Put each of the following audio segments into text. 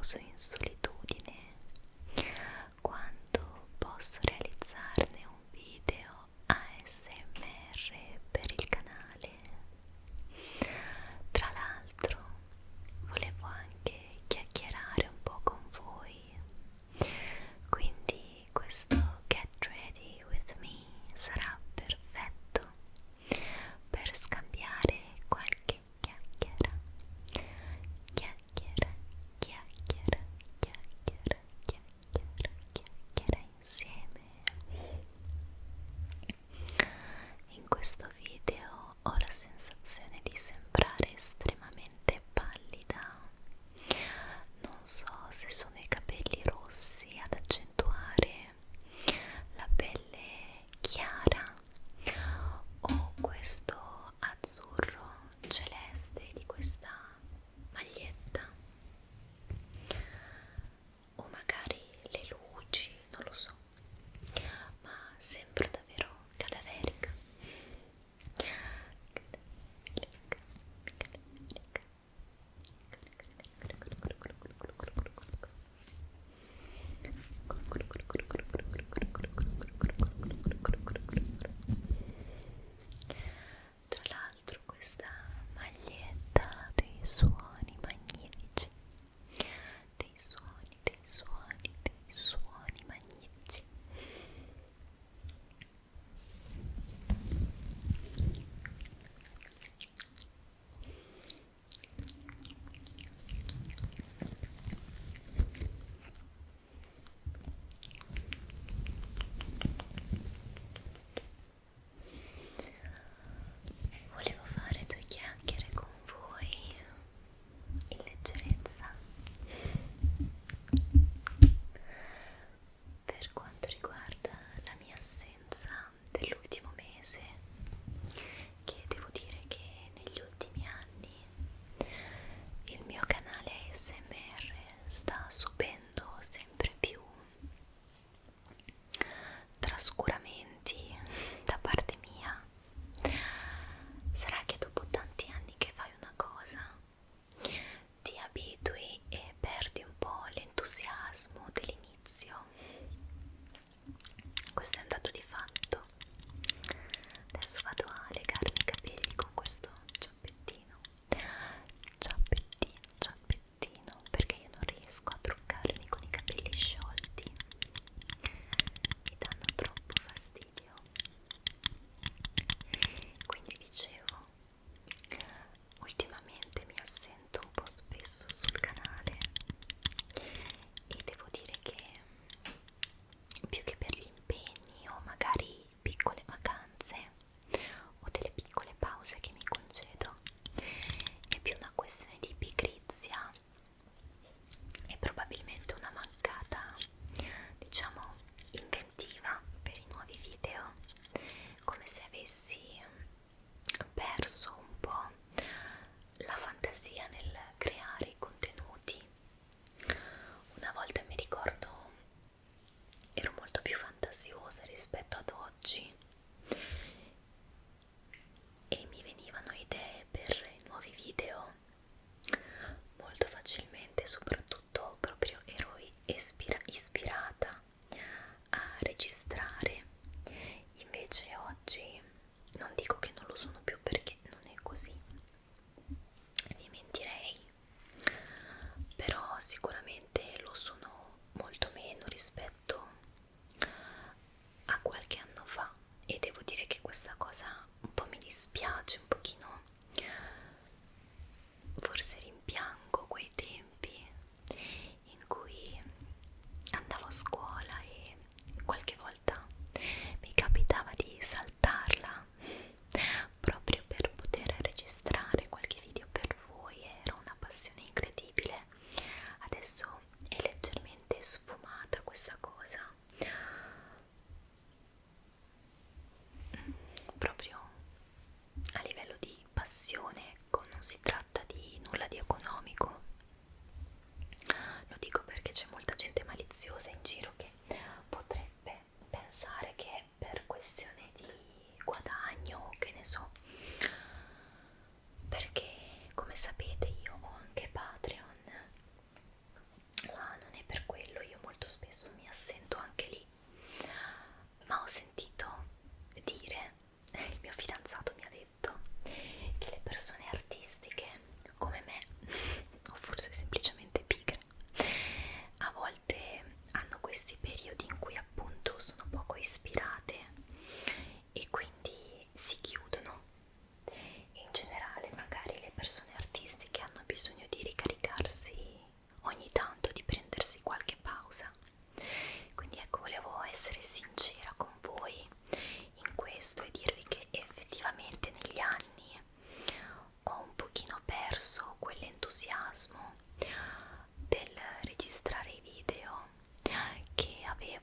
riposo in solitudine, quando posso realizzarne un video ASMR per il canale. Tra l'altro volevo anche chiacchierare un po' con voi, quindi questo Get Ready With Me sarà perfetto per scambiare qualche chiacchiera, chiacchiera, chiacchiera, chiacchiera.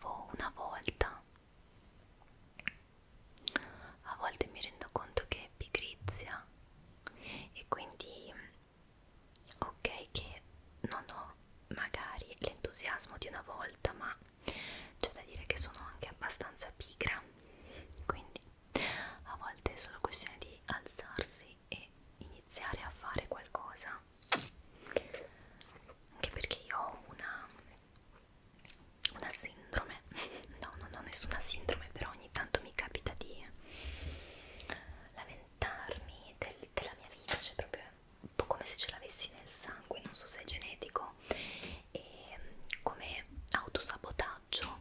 pensavo una volta, a volte mi rendo conto che è pigrizia e quindi ok che non ho magari l'entusiasmo di una volta, ma c'è da dire che sono anche abbastanza pigra, quindi a volte è solo questione di alzarsi e iniziare a fare qualcosa, anche perché io ho una sindrome, no, non ho nessuna sindrome, però ogni tanto mi capita di lamentarmi della mia vita, cioè proprio un po' come se ce l'avessi nel sangue, non so se è genetico, e come autosabotaggio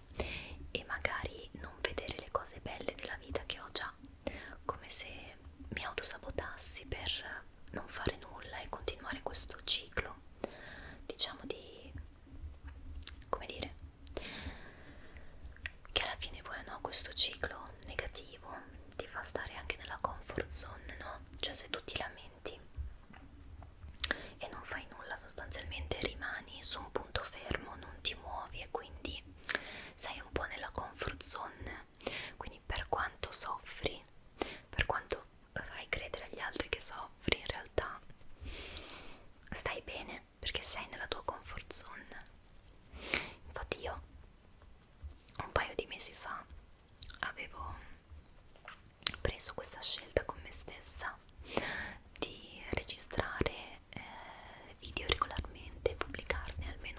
e magari non vedere le cose belle della vita che ho già, come se mi autosabotassi per non fare nulla e continuare questo ciclo, diciamo di, come dire, che alla fine poi no, questo ciclo negativo ti fa stare anche nella comfort zone, no? Cioè se tu ti lamenti e non fai nulla, sostanzialmente rimani su un punto fermo, non ti muovi e quindi sei un po' nella comfort zone. Quindi per quanto soffri, per quanto fai credere agli altri che soffri, in realtà stai bene perché sei nella tua comfort zone. Infatti io un paio di mesi fa avevo preso questa scelta con me stessa di registrare video regolarmente, pubblicarne almeno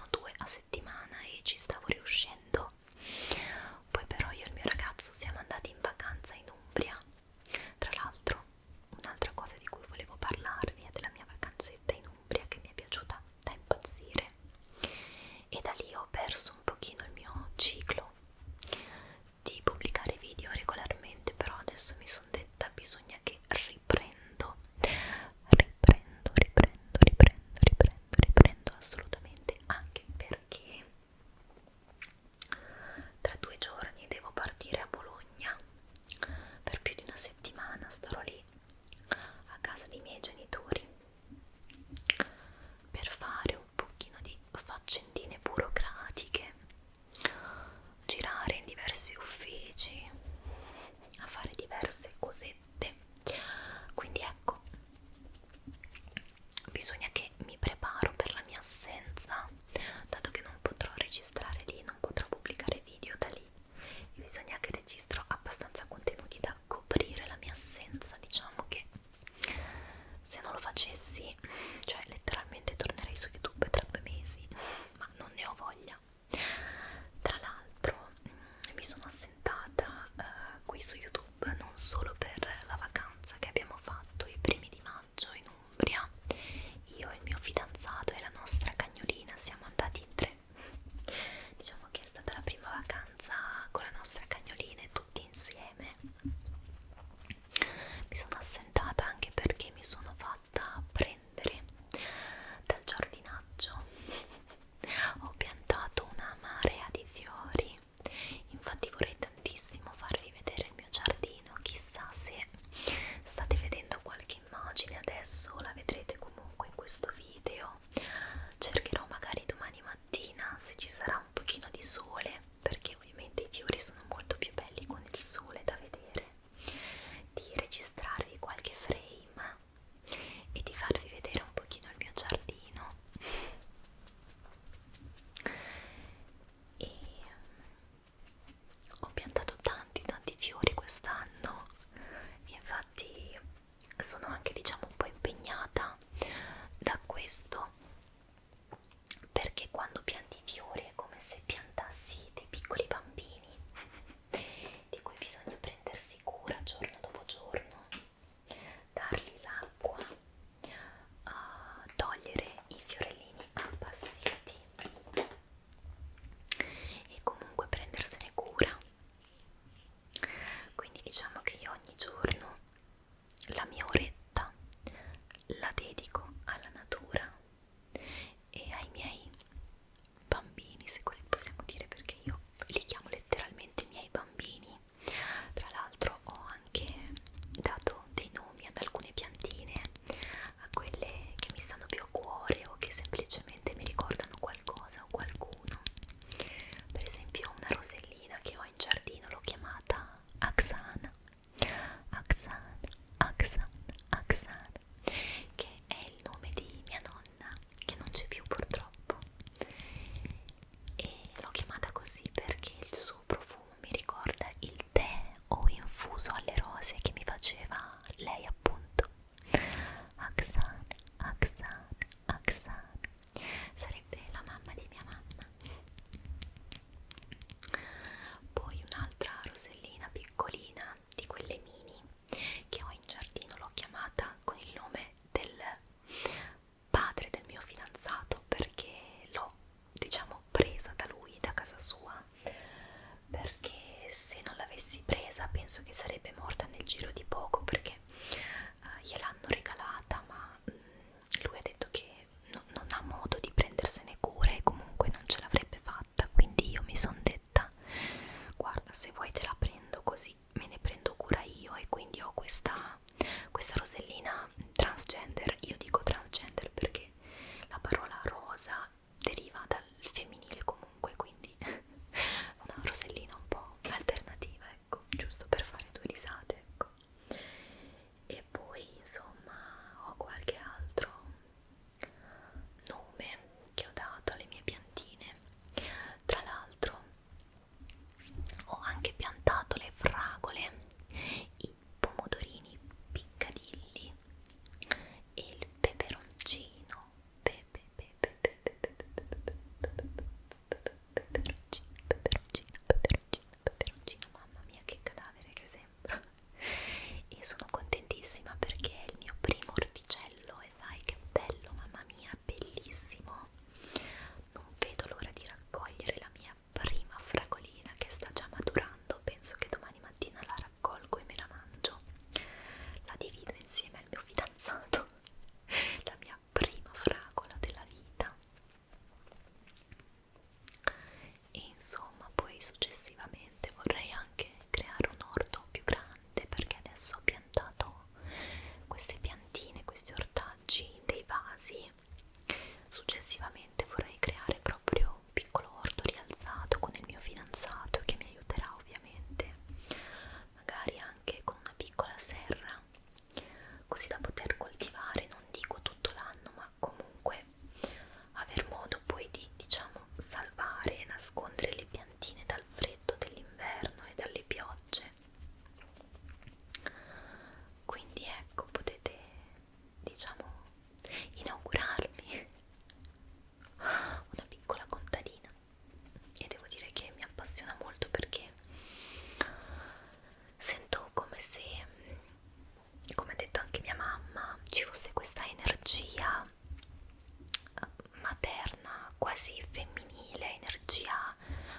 quasi femminile, energia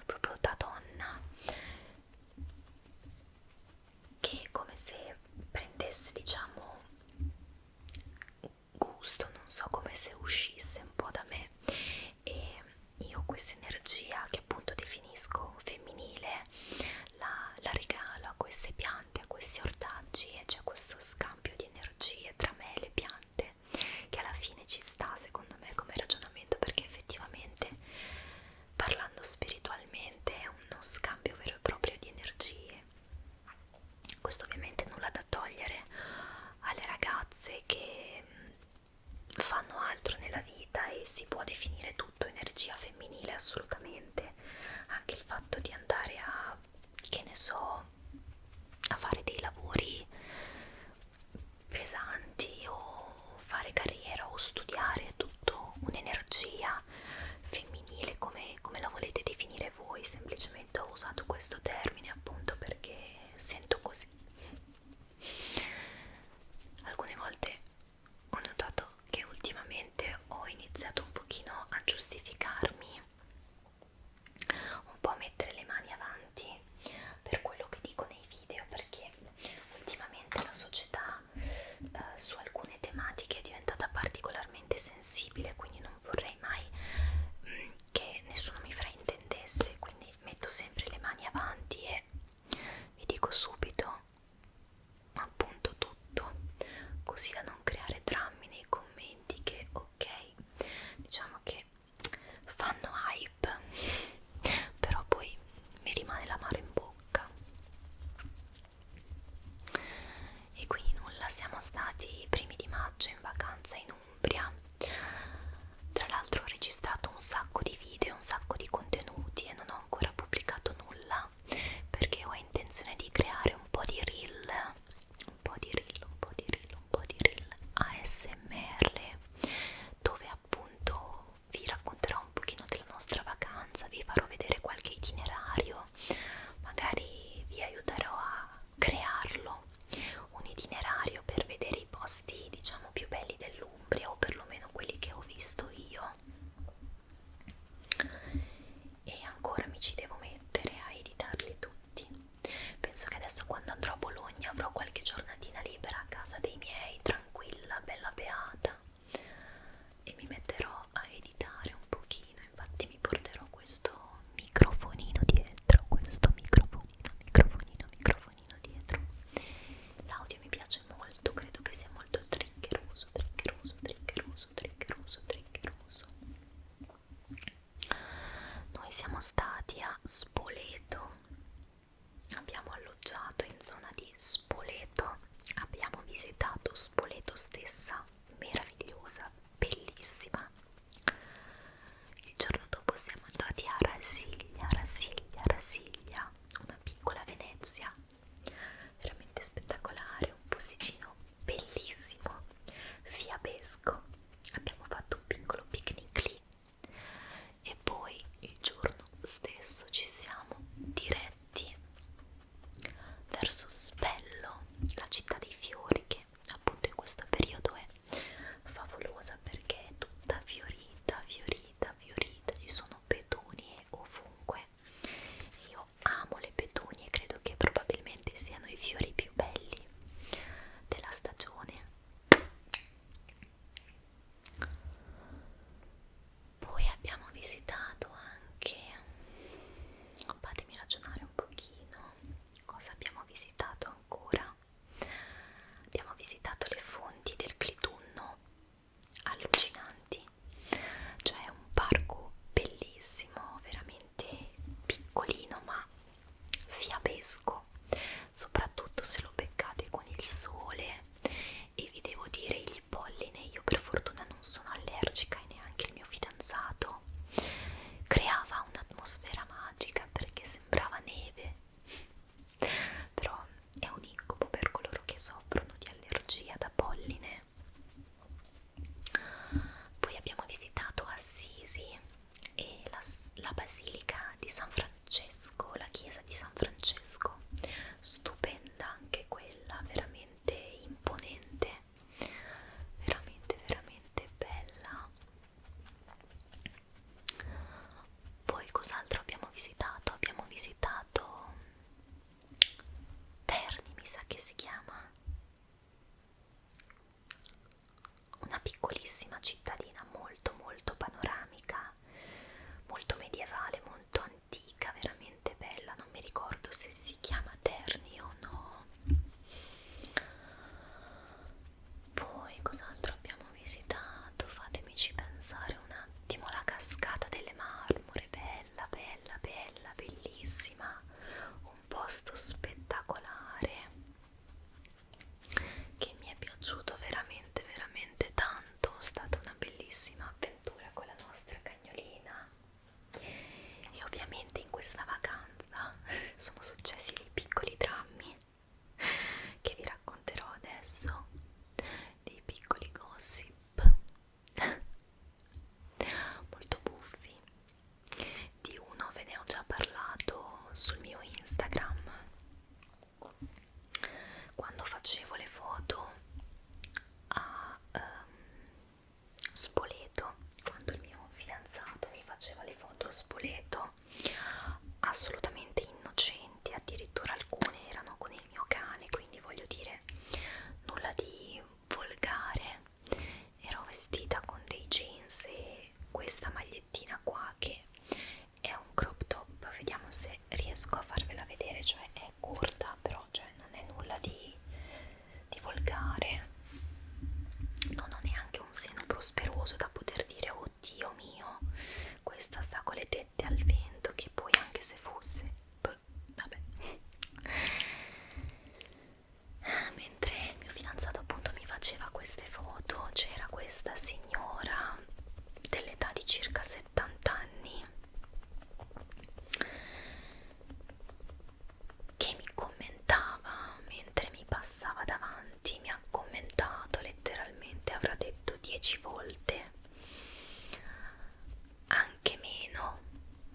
proprio da donna, che è come se prendesse, diciamo, gusto, non so, come se uscisse un po' da me. E io questa energia, che appunto definisco femminile, la regalo a queste piante, a questi ortaggi, e c'è questo scambio di energie tra me e le piante che alla fine ci sta, secondo me, come ragionamento, perché effettivamente, parlando spiritualmente, è uno scambio vero e proprio di energie. Questo ovviamente nulla da togliere alle ragazze che fanno altro nella vita, e si può definire tutto energia femminile, assolutamente. Anche il fatto di andare a, che ne so, a fare dei lavori pesanti o fare carriera o studiare, è tutto un'energia femminile, come la volete definire voi. Semplicemente ho usato questo termine appunto perché sento così. Alcune volte ho notato che ultimamente ho iniziato un pochino a giustificarmi, un po' a mettere le mani avanti per quello che dico nei video, perché ultimamente la società su alcune tematiche è diventata particolarmente sensibile, quindi non vorrei mai che nessuno mi fraintendesse, quindi metto sempre le mani avanti e vi dico subito appunto tutto, così da non creare drammi nei commenti che, ok, diciamo che fanno hype, però poi mi rimane l'amaro in bocca. E quindi nulla, siamo stati i primi di maggio in vacanza in Umbria. Tra l'altro ho registrato un sacco di video, un sacco di contenuti, e non ho ancora pubblicato nulla perché ho intenzione di creare un po' di reel, un po' di reel, un po' di reel, un po' di reel ASMR, dove appunto vi racconterò un pochino della nostra vacanza, vi farò vedere qualche itinerario, magari vi aiuterò a crearlo, un itinerario per vedere i posti, diciamo, più belli dell'Umbria, o perlomeno quelli che ho visto io. E ancora mi ci devo mettere a editarli tutti. Penso che adesso, quando andrò a Bologna, avrò qualche giornatina libera a casa dei miei, tranquilla, bella beata, e mi metterò a editare un pochino. Infatti mi porterò questo microfonino dietro, questo microfonino dietro. L'audio mi piace molto, credo che sia molto triggeroso. Noi siamo stati a Spoleto, abbiamo alloggiato in zona di Spoleto, abbiamo visitato Spoleto stessa, meravigliosa, bellissima. Il giorno dopo siamo andati a Rasiglia, una piccola Venezia, veramente spettacolare, un posticino bellissimo, fiabesco. Abbiamo fatto un piccolo picnic lì e poi il giorno stesso ci siamo diretti verso Spello, la città dei fiori, che appunto in questo periodo è favolosa perché è tutta fiorita, qua che è un crop top, vediamo se riesco a farvela vedere, cioè è corta però, cioè non è nulla di volgare, non ho neanche un seno prosperoso da poter dire oddio mio, questa sta con le tette al vento, che poi anche se fosse, vabbè. Mentre il mio fidanzato appunto mi faceva queste foto, c'era questa signora dell'età di circa 70 anni che mi commentava mentre mi passava davanti, mi ha commentato letteralmente, avrà detto 10 volte, anche meno,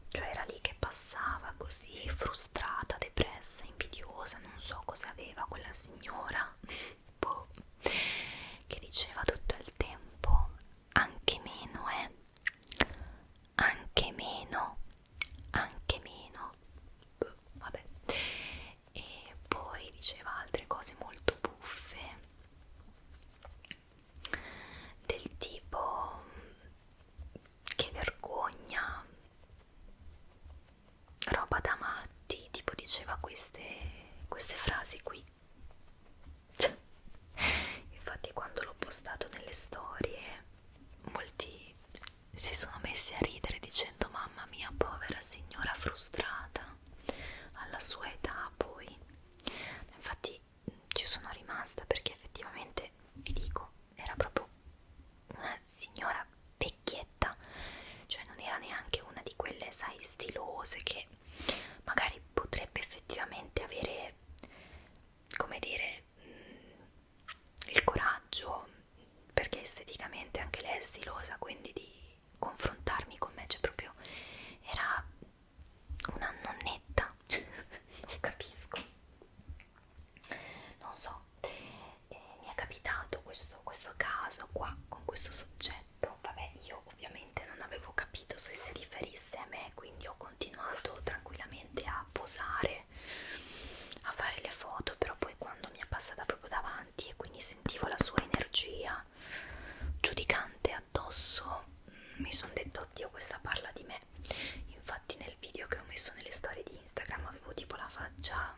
cioè era lì che passava così frustrata, depressa, invidiosa, non so cosa aveva quella signora, boh, che diceva tutto il tempo anche meno, anche meno, anche meno, boh, vabbè. E poi diceva altre cose molto buffe, del tipo che vergogna, roba da matti, tipo diceva queste frasi qui. Cioè, infatti quando l'ho postato nelle storie molti si sono messi a ridere dicendo mamma mia, povera signora frustrata alla sua età. Poi infatti ci sono rimasta perché effettivamente vi dico era proprio una signora vecchietta, cioè non era neanche una di quelle sai stilose che magari potrebbe effettivamente avere, come dire, il coraggio, perché esteticamente anche lei è stilosa, quindi di confrontarmi con me, cioè proprio era una nonnetta, non capisco, non so, mi è capitato questo caso qua con questo soggetto, vabbè io ovviamente non avevo capito se si riferisse a me, quindi ho continuato tranquillamente a posare, a fare le foto, però poi quando mi è passata proprio davanti e quindi sentivo la sua energia giudicante addosso, mi sono detto oddio, questa parla di me. Infatti nel video che ho messo nelle storie di Instagram avevo tipo la faccia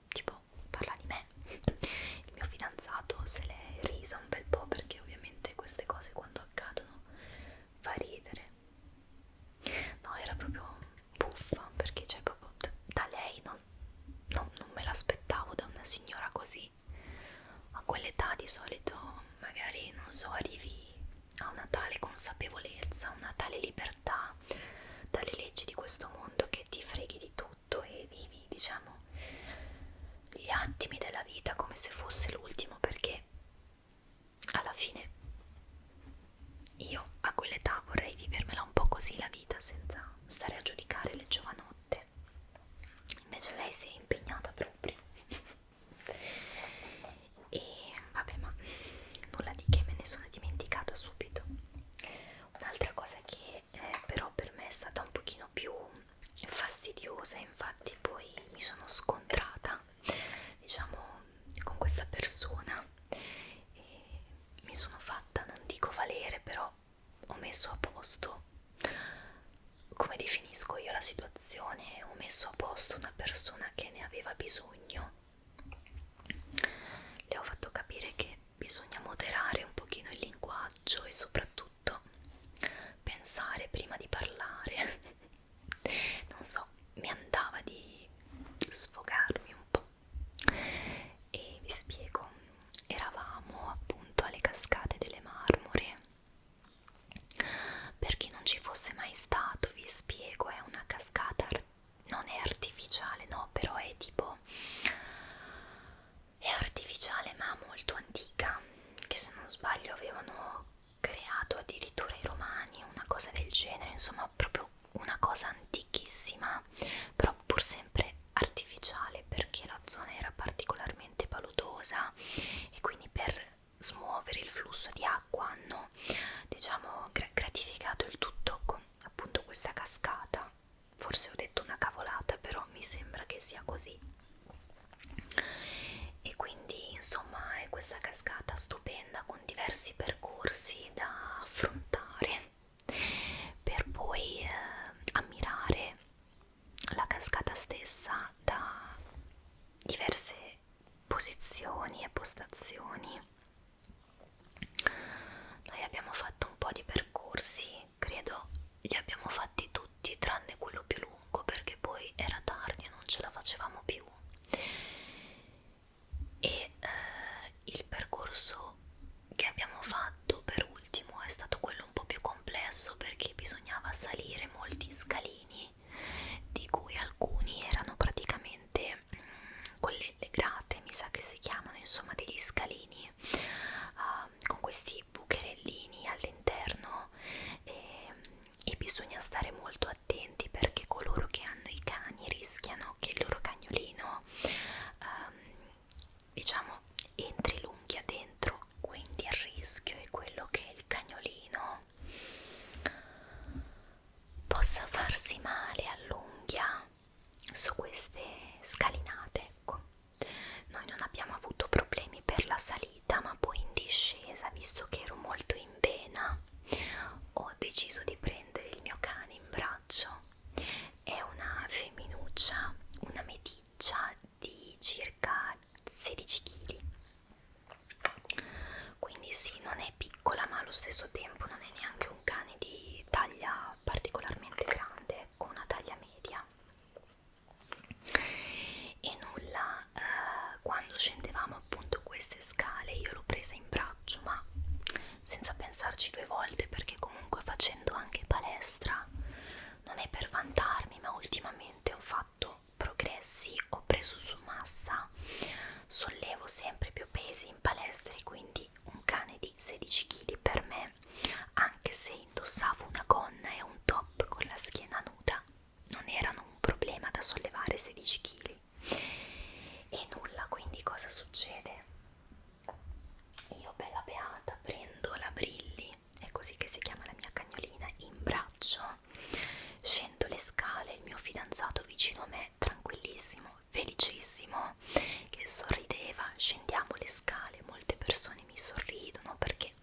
tipo parla di me. Il mio fidanzato se l'è risa un bel po' perché ovviamente queste cose quando accadono fa ridere. No, era proprio buffa perché cioè proprio da lei non me l'aspettavo, da una signora così. A quell'età di solito magari non so, arrivi a una tale consapevolezza, una tale libertà dalle leggi di questo mondo che ti freghi di tutto e vivi, diciamo, gli attimi della vita come se fosse l'ultimo, perché alla fine io a quell'età vorrei vivermela un po' così la vita senza stare a giudicare le giovanotte, invece lei si è impegnata proprio. E vabbè, ma nulla di che, me ne sono dimenticata subito. Un'altra cosa che però per me è stata un pochino più fastidiosa, infatti poi mi sono scontrata, diciamo, con questa persona e mi sono fatta, non dico valere, però ho messo a posto, come definisco io la situazione, ho messo a posto una persona che ne aveva bisogno. Le ho fatto capire che bisogna moderare un pochino il linguaggio e soprattutto pensare prima di parlare. Non so, mi andava di sfogarmi un po'. E vi spiego, eravamo appunto alle Cascate delle Marmore. Per chi non ci fosse mai stato, vi spiego, è una cascata, non è artificiale, no, però è tipo, è artificiale ma molto antica, che se non sbaglio avevano creato addirittura i romani, una cosa del genere, insomma proprio una cosa antichissima, però pur sempre artificiale perché la zona era particolarmente paludosa e quindi per smuovere il flusso di acqua hanno, diciamo, gratificato il tutto con appunto questa cascata. Forse ho detto una cavolata, però mi sembra che sia così. E quindi insomma è questa cascata stupenda con diversi percorsi da affrontare per poi salire molti scalini, di cui alcuni erano praticamente con le grate, mi sa che si chiamano, insomma degli scalini con questi bucherellini all'interno, e bisogna stare molto attenti perché coloro che hanno i cani rischiano che il loro cagnolino diciamo entri l'unghia dentro, quindi il rischio è quello che il cagnolino possa farsi male all'unghia su queste scalinate, ecco. Noi non abbiamo avuto problemi per la salita, ma poi in discesa, visto che ero molto in vena, ho deciso di prendere il mio cane in braccio. È una femminuccia, una meticcia di circa 16 kg, quindi sì, non è piccola, ma allo stesso tempo non è neanche un cane di taglia particolarmente grande, ecco, una taglia media. E nulla, quando scendevamo appunto queste scale io l'ho presa in braccio, ma senza pensarci due volte, perché comunque facendo anche palestra, non è per vantarmi, ma ultimamente ho fatto progressi, ho preso su massa, sollevo sempre più pesi in palestra e quindi un cane di 16 kg per me, anche se indossavo una gonna e un top con la schiena nuda, non erano un problema da sollevare 16 kg. E nulla, quindi cosa succede? Io bella beata prendo la Brilli, è così che si chiama la mia cagnolina, in braccio, scendo le scale, il mio fidanzato vicino a me, tranquillissimo, felicissimo, che sorrideva, scendiamo le scale, molte persone mi sorridono perché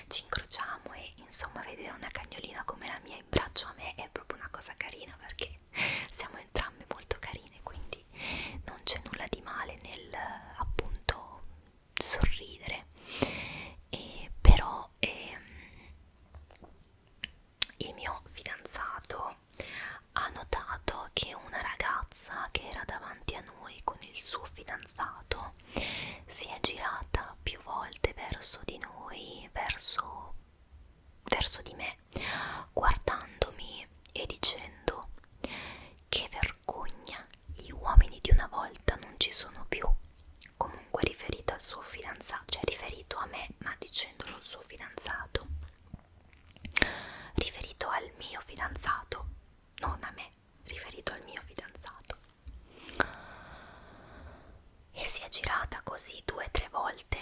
ci incrociamo e insomma vedere una cagnolina come la mia in braccio a me è proprio una cosa carina, perché siamo entrambe molto carine, quindi non c'è nulla di male nel appunto sorridere. E però il mio fidanzato ha notato che una ragazza che era davanti a noi con il suo fidanzato si è girata più volte verso di noi, verso di me, guardandomi e dicendo: che vergogna, gli uomini di una volta non ci sono più. Comunque riferito al suo fidanzato, cioè riferito a me, ma dicendolo al suo fidanzato, riferito al mio fidanzato, non a me, riferito al mio fidanzato. E si è girata così 2 o 3 volte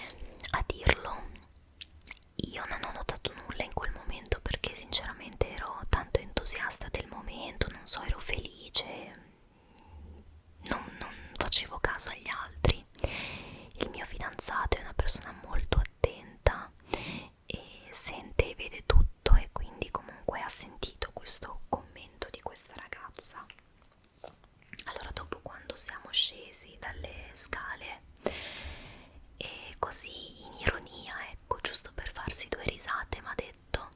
a dirlo. Io non ho notato nulla in quel momento perché sinceramente ero tanto entusiasta del momento, non so, ero felice, non facevo caso agli altri. Il mio fidanzato è una persona molto attenta e sente e vede tutto, e quindi comunque ha sentito questo commento di questa ragazza. Allora dopo, quando siamo scesi dalle scale, e così in ironia, ecco, giusto per farsi 2 risate, mi ha detto: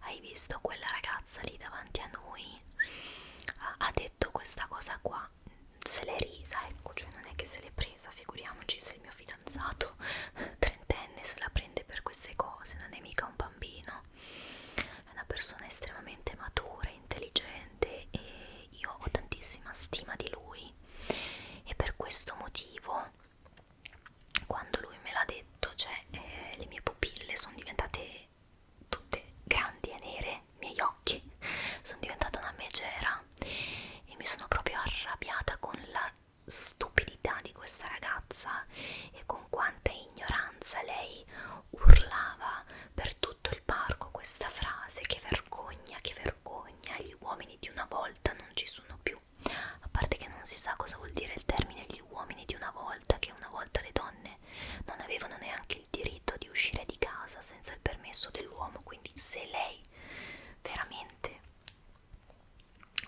hai visto quella ragazza lì davanti a noi? Ha detto questa cosa qua, se l'è risa, ecco, cioè non è che se l'è presa, figuriamoci se il mio fidanzato trentenne se la prende per queste cose, non è mica un bambino, è una persona estremamente matura, intelligente, e io ho tantissima stima di lui, e per questo motivo quando lui me l'ha detto, cioè le mie pupille sono diventate tutte grandi e nere, i miei occhi sono diventata una megera e mi sono proprio arrabbiata con la stupidità di questa ragazza e con quanta ignoranza lei urlava per tutto il parco questa frase: che vergogna, gli uomini di una volta non ci sono più. A parte che non si sa cosa vuol dire il termine gli uomini di una volta, che una volta le donne non avevano neanche il diritto di uscire di casa senza il permesso dell'uomo, quindi se lei veramente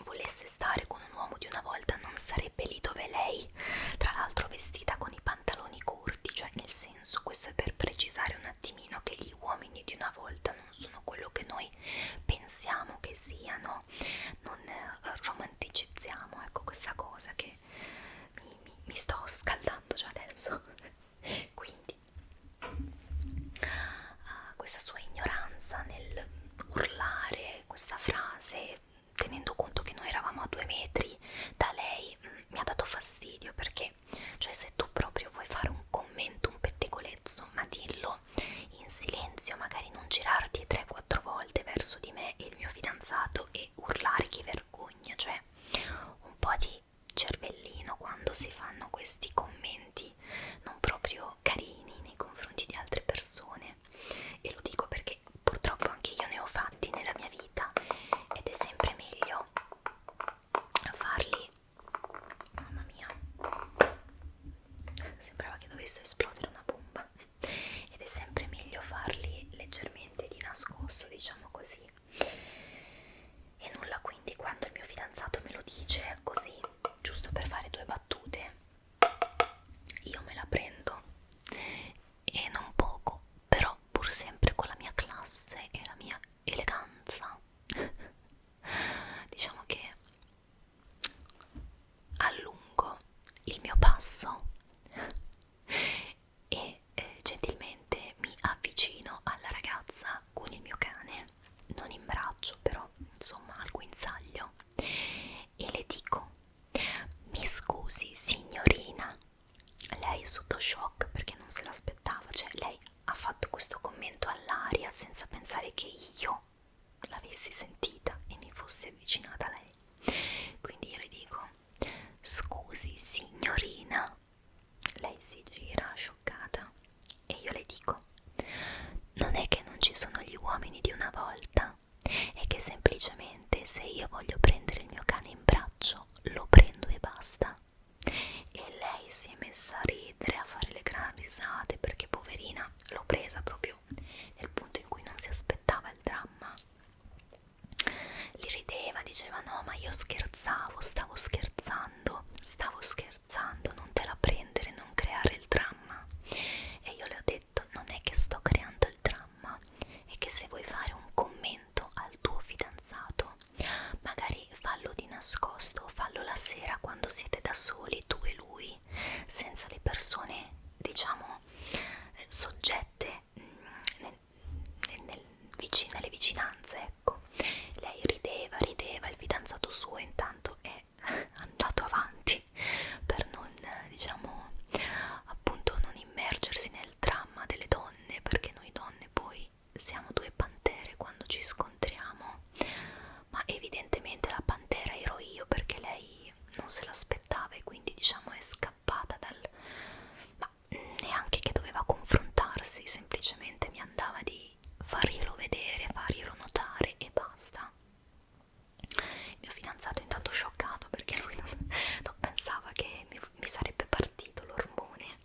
volesse stare con un uomo di una volta non sarebbe lì dove lei, tra l'altro vestita con i pantaloni corti, cioè nel senso, questo è per precisare un attimino che gli uomini di una volta non sono quello che noi pensiamo che siano, non romanticizziamo, ecco, questa cosa che mi sto scaldando già adesso. Quindi questa sua ignoranza nel urlare questa frase tenendo conto che noi eravamo a 2 metri da lei, mi ha dato fastidio, perché cioè se tu proprio vuoi fare un commento, un pettegolezzo, ma dillo in silenzio, magari non girarti 3-4 volte verso di me e il mio fidanzato e urlare che vergogna, cioè un po' di cervellino quando si fanno questi commenti non proprio carini nei confronti di altre persone. E lo dico perché purtroppo anche io ne ho fatti nella mia vita ed è sempre meglio farli, mamma mia, sembrava che dovesse esplodere una bomba, ed è sempre meglio farli leggermente di nascosto, diciamo così. E nulla, quindi quando il mio fidanzato me lo dice così, giusto per fare 2 battute, io me la prendo, e non poco, però pur sempre con la mia classe e la mia eleganza. Diciamo che allungo il mio passo e gentilmente mi avvicino alla ragazza con il mio cane, non in braccio però, insomma al guinzaglio, e le dico: mi scusi signorina. Lei è sotto shock perché non se l'aspettava, cioè lei ha fatto questo commento all'aria senza pensare che io l'avessi sentita e mi fossi avvicinata a lei. Quindi io le dico: scusi signorina. Lei si gira scioccata e io le dico: non è che non ci sono gli uomini di una volta, è che semplicemente se io voglio prendere il mio cane in braccio lo prendo e basta. E lei si è messa a ridere, a fare le gran risate, perché poverina l'ho presa proprio nel punto in cui non si aspettava il dramma. Li rideva, diceva: no, ma io scherzavo, stavo scherzando, non te la prendere, non creare il dramma. E io le ho detto: non è che sto creando il dramma, è che se vuoi fare un commento al tuo fidanzato, magari fallo di nascosto, fallo la sera quando siete da soli, tu e lui, senza le persone, diciamo, soggette nelle vicinanze, ecco. Lei rideva, il fidanzato suo intanto è andato avanti per non, diciamo, appunto non immergersi nel dramma delle donne, perché noi donne poi siamo 2 pantere quando ci scontriamo, ma evidentemente la pantera ero io, perché lei non se l'aspettava e quindi, diciamo, è scappata ma neanche che doveva confrontarsi, semplicemente mi andava di farglielo vedere, farglielo notare e basta. Il mio fidanzato intanto scioccato, perché lui non pensava che mi sarebbe partito l'ormone,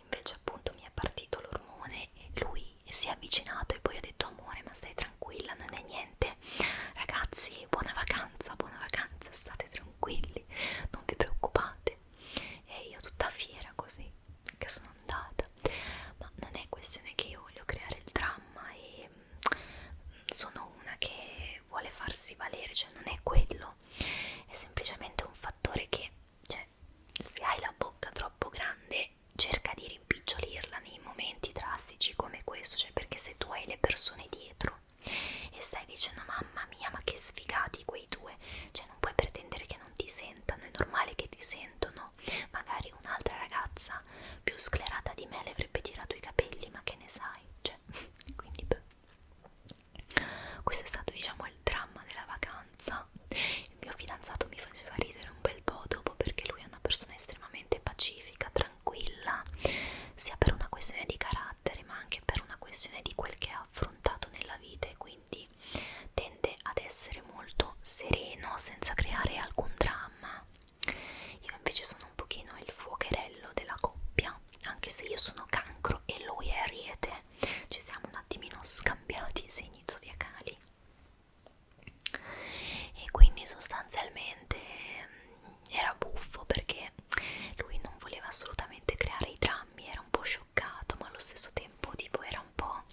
invece appunto mi è partito l'ormone e lui si è avvicinato e poi ha detto: amore, ma stai tranquilla, non è niente, ragazzi, buona vacanza, state tranquilli, non vi preoccupate. E io tutta fiera così che sono andata, ma non è questione che io voglio creare il dramma e sono una che vuole farsi valere, cioè non è quello, è semplicemente un fattore che, cioè, se hai la bocca troppo grande cerca di rimpicciolirla nei momenti drastici come questo, cioè perché se tu hai le persone dietro e stai dicendo: mamma mia, ma che sfigati quei due, cioè non puoi pretendere che non ti sentano, è normale che ti sentono. Magari un'altra ragazza più sclerata di me le avrebbe tirato i capelli, ma che ne sai, cioè quindi beh. Questo è stato, diciamo, il dramma della vacanza. Il mio fidanzato mi faceva ridere un bel po' dopo, perché lui è una persona estremamente pacifica, tranquilla, sia per una questione di carattere ma anche per una questione di quel che ha affrontato nella vita, e quindi tende ad essere molto sereno senza creare alcun dramma. Io invece sono un pochino il fuocherello della coppia, anche se io sono Cancro e lui è Ariete, ci siamo un attimino scambiati i segni zodiacali. E quindi sostanzialmente era buffo, perché lui non voleva assolutamente creare i drammi, era un po' scioccato, ma allo stesso tempo tipo era un po',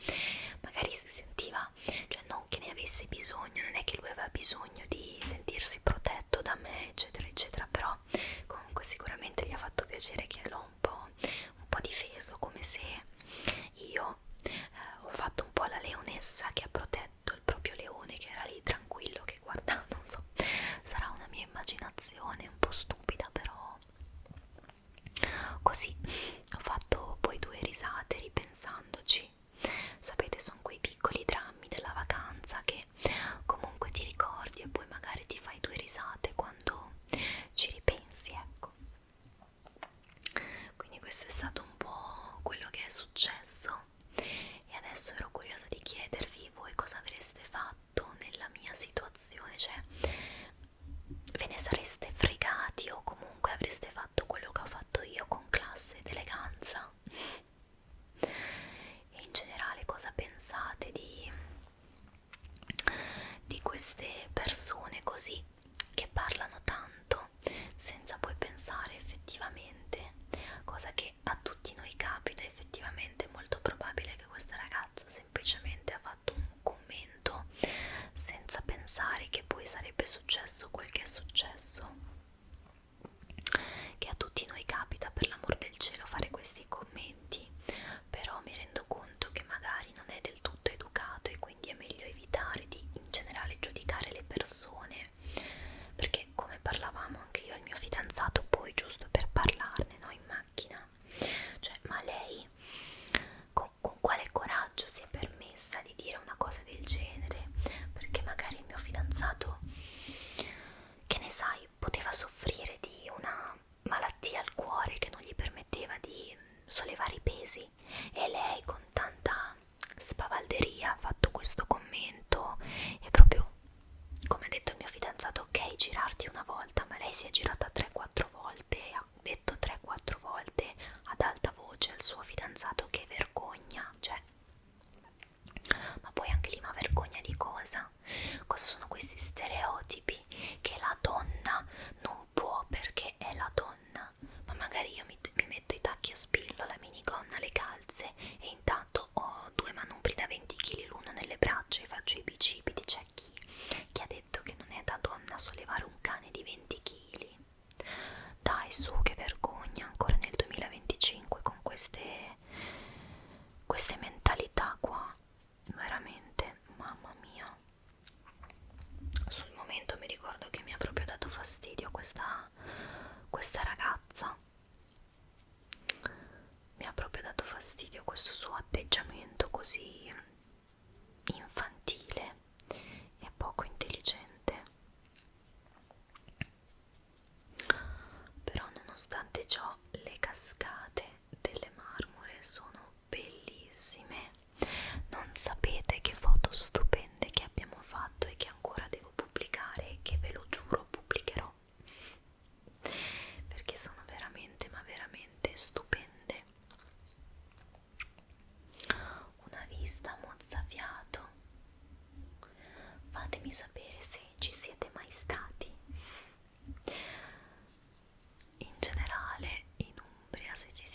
magari si sentiva, cioè non che ne avesse bisogno, non è che lui aveva bisogno di sentirsi protetto da me, eccetera eccetera, però comunque sicuramente gli ha fatto piacere che l'ho un po' difeso, come se io ho fatto un po' la leonessa che ha protetto il proprio leone che era lì tranquillo che guardava, non so, avreste fatto quello che ho fatto io con classe ed eleganza. E in generale cosa pensate di queste persone così che parlano tanto senza poi pensare effettivamente, cosa che a tutti noi capita effettivamente. È molto probabile che questa ragazza semplicemente ha fatto un commento senza pensare che poi sarebbe successo quel che è successo, che a tutti noi capita, per l'amor del cielo, fare questi commenti, però mi rendo conto che magari non è del tutto educato e quindi è meglio evitare di in generale giudicare le persone, perché come parlavamo anche io e il mio fidanzato poi, giusto per parlarne, no, in macchina, cioè, ma lei con quale coraggio si è permessa di dire una cosa del genere? Perché magari il mio fidanzato, che ne sai, poteva soffrire di una malattia al cuore che non gli permetteva di sollevare i pesi, e lei con tanta spavalderia ha fatto questo commento. E proprio, come ha detto il mio fidanzato, ok girarti una volta, ma lei si è girata 3-4 volte e ha detto 3-4 volte ad alta voce al suo fidanzato che vergogna, cioè, ma poi anche lì, ma vergogna di cosa? Cosa sono questi stereotipi che la donna non può perché è la donna? Ma magari io mi metto i tacchi a spillo, la minigonna, le calze e intanto ho 2 manubri da 20 kg l'uno nelle braccia e faccio i bicipiti. C'è chi ha detto che non è da donna sollevare un cane di 20 kg? Dai, su, che vergogna, ancora nel 2025 con queste mentalità qua, veramente, mamma mia. Sul momento mi ricordo che mi ha proprio dato fastidio questa ragazza, mi ha proprio dato fastidio questo suo atteggiamento così infantile e poco intelligente. Però nonostante ciò le cascate delle Marmore sono bellissime. Non sapete che foto stupende che abbiamo fatto e che ancora devo pubblicare e che ve lo giuro pubblicherò, perché sono veramente, ma veramente stupende. Una vista mozzafiato. Fatemi sapere se ci siete mai stati. In generale in Umbria, se ci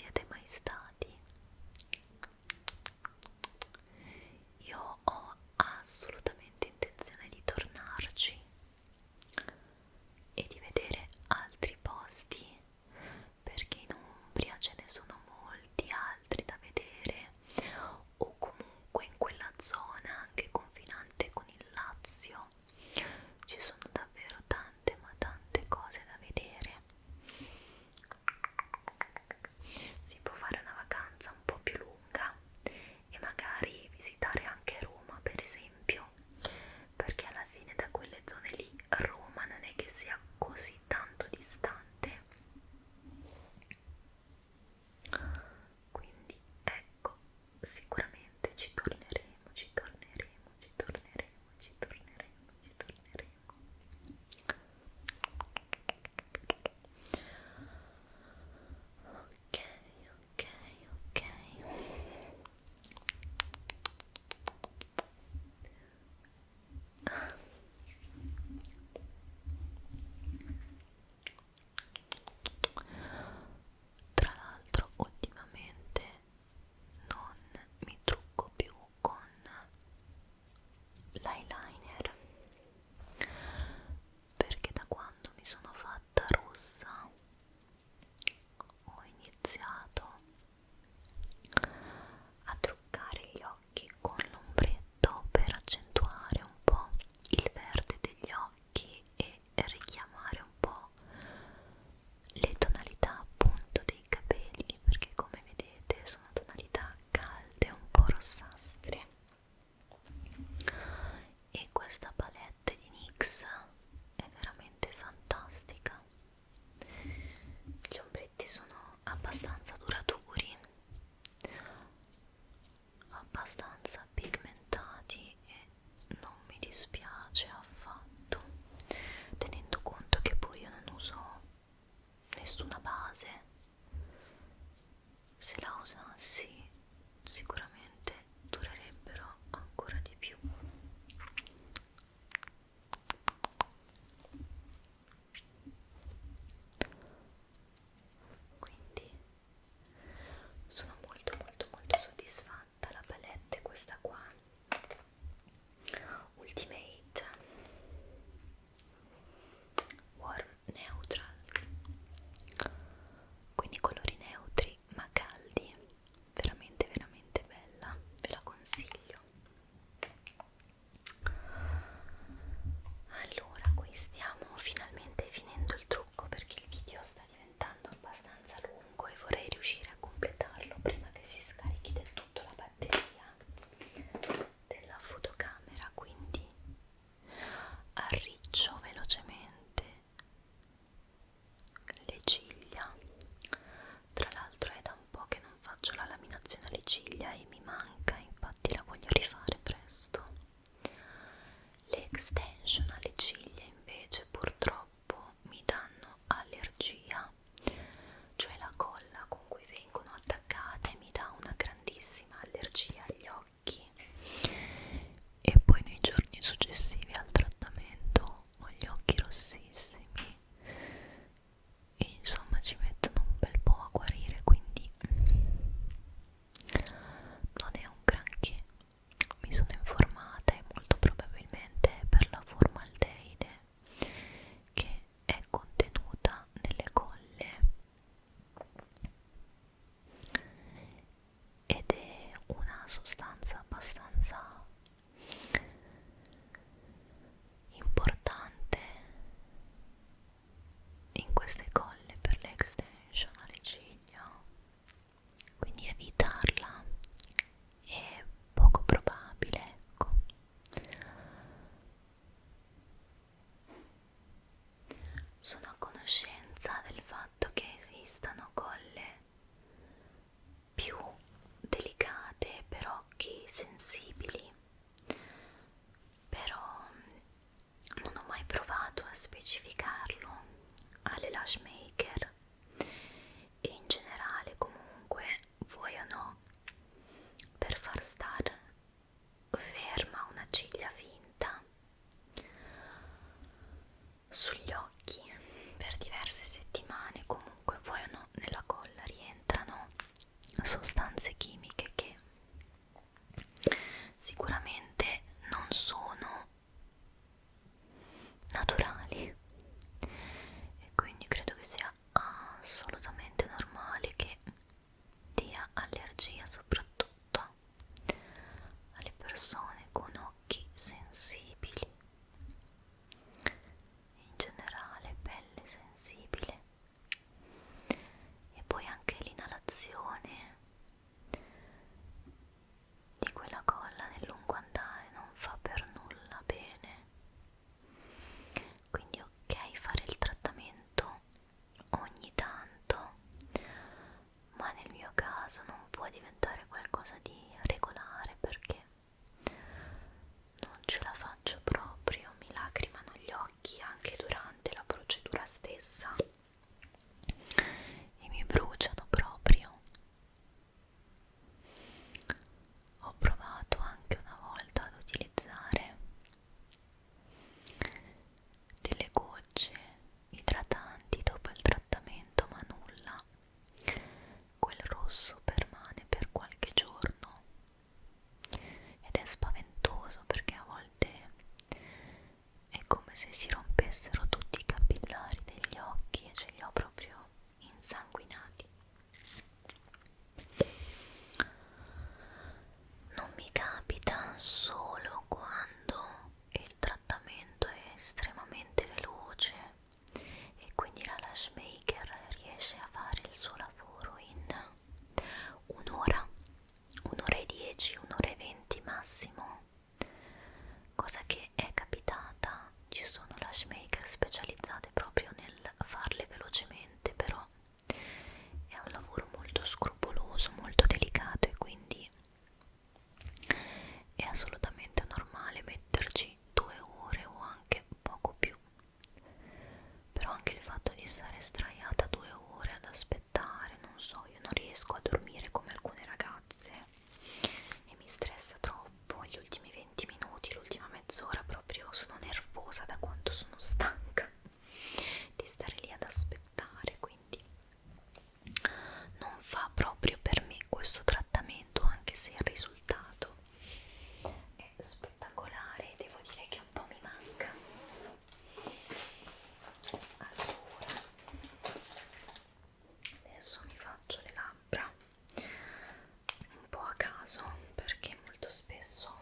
sugli occhi per diverse settimane. Comunque vuoi o no, nella colla rientrano sostanze chimiche che sicuramente non sono naturali, e quindi credo che sia assolutamente normale che dia allergia, soprattutto alle persone con occhi sensibili, in generale pelle sensibile. E poi anche l'inalazione di quella colla nel lungo andare non fa per nulla bene. Quindi ok fare il trattamento ogni tanto, ma nel mio caso non può diventare qualcosa di regolare, perché non ce la faccio proprio, mi lacrimano gli occhi anche durante la procedura stessa e mi bruciano proprio. Ho provato anche una volta ad utilizzare delle gocce idratanti dopo il trattamento, ma nulla, quel rosso permane per qualche giorno ed è spaventoso, perché a volte è come se si rompessero tutti i capillari degli occhi e ce li ho proprio insanguinati. Non mi capita solo quando il trattamento è estremamente veloce e quindi la lash maker riesce a fare il suo lavoro in un'ora, un'ora e 10, un'ora e 20 massimo, cosa che è capitata. Ci sono lash maker specializzate proprio nel farle velocemente, però è un lavoro molto scrupoloso, molto delicato, e quindi è assolutamente normale metterci 2 ore o anche poco più. Però anche il fatto di stare sdraiata 2 ore ad aspettare, non so, io non riesco a dormire come alcune ragazze e mi stressa troppo. Gli ultimi 20 minuti, l'ultima mezz'ora proprio sono nervosa da quanto sono stanca di stare lì ad aspettare, quindi non fa proprio per me questo trattamento, anche se il risultato è spettacolare. Devo dire che un po' mi manca. Allora, adesso mi faccio le labbra un po' a caso, perché molto spesso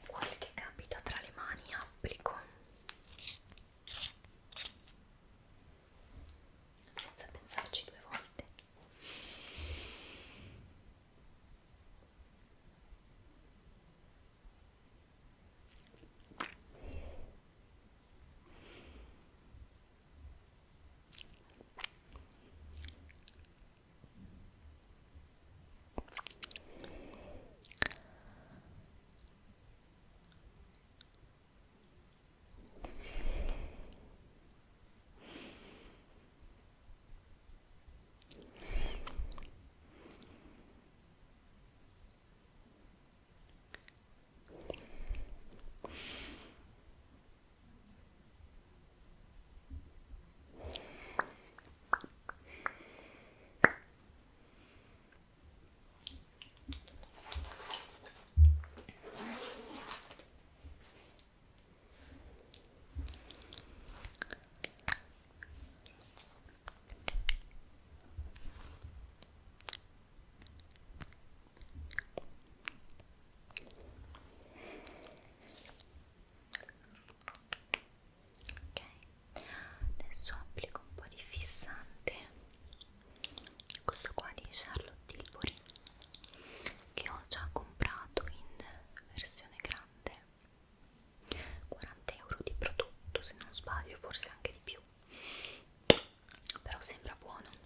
quel che capita tra le mani applico senza pensarci 2 volte. Ok, adesso applico un po' di fissante, questo qua di Charlotte Tilbury, che ho già comprato in versione grande, 40 euro di prodotto se non sbaglio, forse anche di più, però sembra buono.